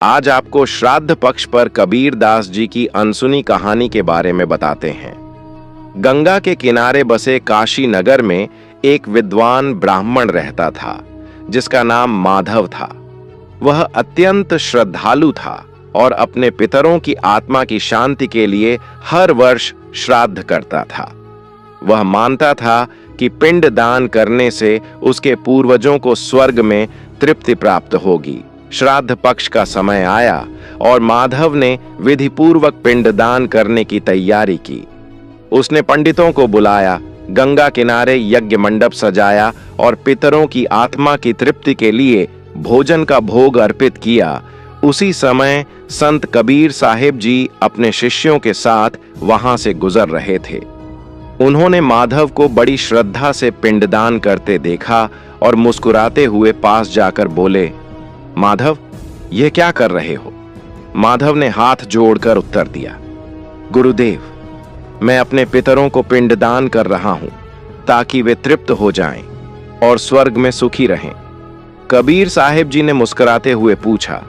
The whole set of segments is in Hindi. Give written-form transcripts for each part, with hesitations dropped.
आज आपको श्राद्ध पक्ष पर कबीर दास जी की अनसुनी कहानी के बारे में बताते हैं। गंगा के किनारे बसे काशी नगर में एक विद्वान ब्राह्मण रहता था जिसका नाम माधव था। वह अत्यंत श्रद्धालु था और अपने पितरों की आत्मा की शांति के लिए हर वर्ष श्राद्ध करता था। वह मानता था कि पिंड दान करने से उसके पूर्वजों को स्वर्ग में तृप्ति प्राप्त होगी। श्राद्ध पक्ष का समय आया और माधव ने विधिपूर्वक पिंडदान करने की तैयारी की। उसने पंडितों को बुलाया, गंगा किनारे यज्ञ मंडप सजाया और पितरों की आत्मा की तृप्ति के लिए भोजन का भोग अर्पित किया। उसी समय संत कबीर साहिब जी अपने शिष्यों के साथ वहां से गुजर रहे थे। उन्होंने माधव को बड़ी श्रद्धा से पिंडदान करते देखा और मुस्कुराते हुए पास जाकर बोले, माधव, ये क्या कर रहे हो? माधव ने हाथ जोड़कर उत्तर दिया, गुरुदेव, मैं अपने पितरों को पिंडदान कर रहा हूं ताकि वे तृप्त हो जाएं और स्वर्ग में सुखी रहें। कबीर साहिब जी ने मुस्कुराते हुए पूछा,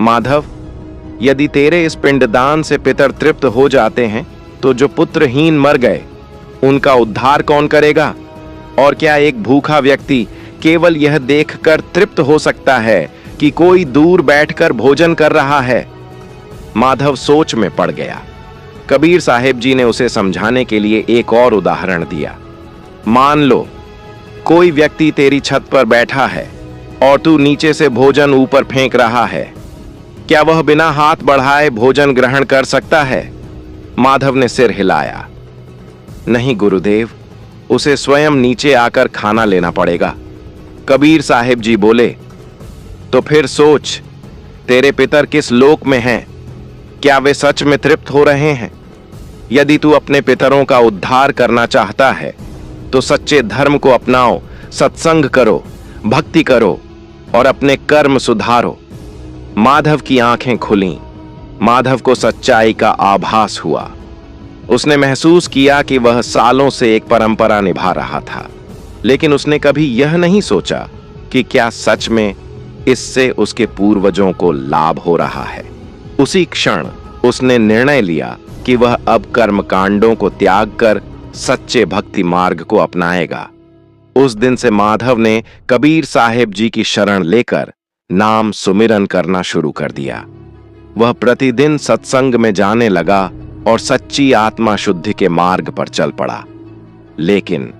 माधव, यदि तेरे इस पिंडदान से पितर तृप्त हो जाते हैं तो जो पुत्रहीन मर गए उनका उद्धार कौन करेगा? और क्या एक भूखा व्यक्ति केवल यह देखकर तृप्त हो सकता है कि कोई दूर बैठकर भोजन कर रहा है? माधव सोच में पड़ गया। कबीर साहिब जी ने उसे समझाने के लिए एक और उदाहरण दिया। मान लो कोई व्यक्ति तेरी छत पर बैठा है और तू नीचे से भोजन ऊपर फेंक रहा है। क्या वह बिना हाथ बढ़ाए भोजन ग्रहण कर सकता है? माधव ने सिर हिलाया। नहीं गुरुदेव, उसे स्वयं नीचे आकर खाना लेना पड़ेगा। कबीर साहिब जी बोले, तो फिर सोच, तेरे पितर किस लोक में हैं? क्या वे सच में तृप्त हो रहे हैं? यदि तू अपने पितरों का उद्धार करना चाहता है तो सच्चे धर्म को अपनाओ, सत्संग करो, भक्ति करो और अपने कर्म सुधारो। माधव की आंखें खुलीं। माधव को सच्चाई का आभास हुआ। उसने महसूस किया कि वह सालों से एक परंपरा निभा रहा था, लेकिन उसने कभी यह नहीं सोचा कि क्या सच में इससे उसके पूर्वजों को लाभ हो रहा है। उसी क्षण उसने निर्णय लिया कि वह अब कर्मकांडों को त्याग कर सच्चे भक्ति मार्ग को अपनाएगा। उस दिन से माधव ने कबीर साहिब जी की शरण लेकर नाम सुमिरन करना शुरू कर दिया। वह प्रतिदिन सत्संग में जाने लगा और सच्ची आत्मा शुद्धि के मार्ग पर चल पड़ा। लेकिन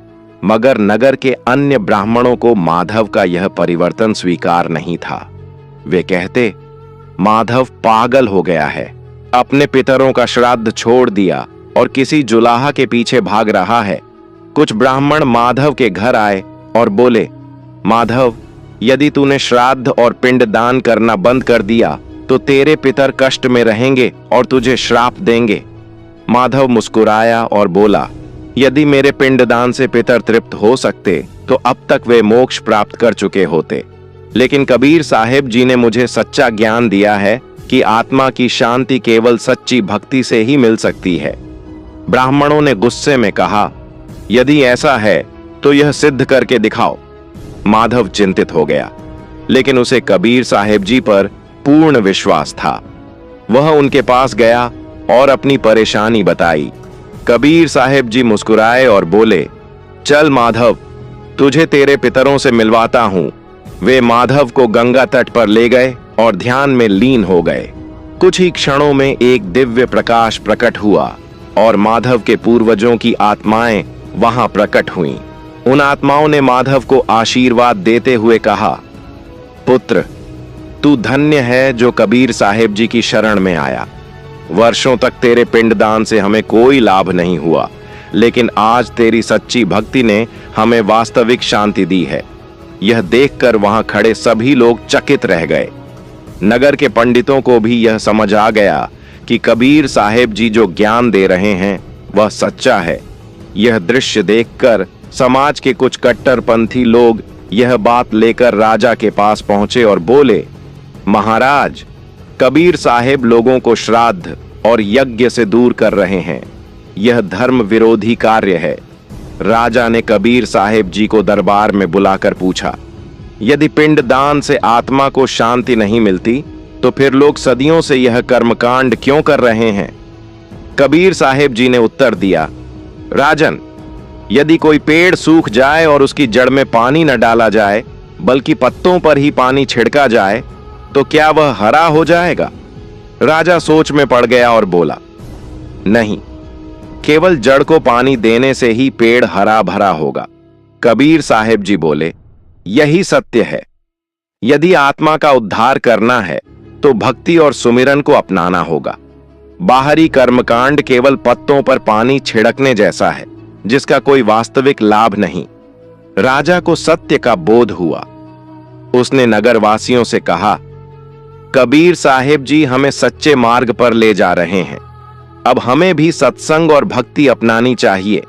मगर नगर के अन्य ब्राह्मणों को माधव का यह परिवर्तन स्वीकार नहीं था। वे कहते, माधव पागल हो गया है, अपने पितरों का श्राद्ध छोड़ दिया और किसी जुलाहा के पीछे भाग रहा है। कुछ ब्राह्मण माधव के घर आए और बोले, माधव, यदि तूने श्राद्ध और पिंड दान करना बंद कर दिया तो तेरे पितर कष्ट में रहेंगे और तुझे श्राप देंगे। माधव मुस्कुराया और बोला, यदि मेरे पिंडदान से पितर तृप्त हो सकते तो अब तक वे मोक्ष प्राप्त कर चुके होते। लेकिन कबीर साहिब जी ने मुझे सच्चा ज्ञान दिया है कि आत्मा की शांति केवल सच्ची भक्ति से ही मिल सकती है। ब्राह्मणों ने गुस्से में कहा, यदि ऐसा है तो यह सिद्ध करके दिखाओ। माधव चिंतित हो गया, लेकिन उसे कबीर साहिब जी पर पूर्ण विश्वास था। वह उनके पास गया और अपनी परेशानी बताई। कबीर साहिब जी मुस्कुराए और बोले, चल माधव, तुझे तेरे पितरों से मिलवाता हूं। वे माधव को गंगा तट पर ले गए और ध्यान में लीन हो गए। कुछ ही क्षणों में एक दिव्य प्रकाश प्रकट हुआ और माधव के पूर्वजों की आत्माएं वहां प्रकट हुईं। उन आत्माओं ने माधव को आशीर्वाद देते हुए कहा, पुत्र, तू धन्य है जो कबीर साहिब जी की शरण में आया। वर्षों तक तेरे पिंडदान से हमें कोई लाभ नहीं हुआ, लेकिन आज तेरी सच्ची भक्ति ने हमें वास्तविक शांति दी है। यह देखकर वहां खड़े सभी लोग चकित रह गए। नगर के पंडितों को भी यह समझ आ गया कि कबीर साहिब जी जो ज्ञान दे रहे हैं वह सच्चा है। यह दृश्य देखकर समाज के कुछ कट्टरपंथी लोग यह बात लेकर राजा के पास पहुंचे और बोले, महाराज, कबीर साहिब लोगों को श्राद्ध और यज्ञ से दूर कर रहे हैं। यह धर्म विरोधी कार्य है। राजा ने कबीर साहिब जी को दरबार में बुलाकर पूछा, यदि पिंड दान से आत्मा को शांति नहीं मिलती तो फिर लोग सदियों से यह कर्मकांड क्यों कर रहे हैं? कबीर साहिब जी ने उत्तर दिया, राजन, यदि कोई पेड़ सूख जाए और उसकी जड़ में पानी न डाला जाए बल्कि पत्तों पर ही पानी छिड़का जाए तो क्या वह हरा हो जाएगा? राजा सोच में पड़ गया और बोला, नहीं, केवल जड़ को पानी देने से ही पेड़ हरा भरा होगा। कबीर साहिब जी बोले, यही सत्य है। यदि आत्मा का उद्धार करना है तो भक्ति और सुमिरन को अपनाना होगा। बाहरी कर्मकांड केवल पत्तों पर पानी छिड़कने जैसा है, जिसका कोई वास्तविक लाभ नहीं। राजा को सत्य का बोध हुआ। उसने नगरवासियों से कहा, कबीर साहिब जी हमें सच्चे मार्ग पर ले जा रहे हैं। अब हमें भी सत्संग और भक्ति अपनानी चाहिए।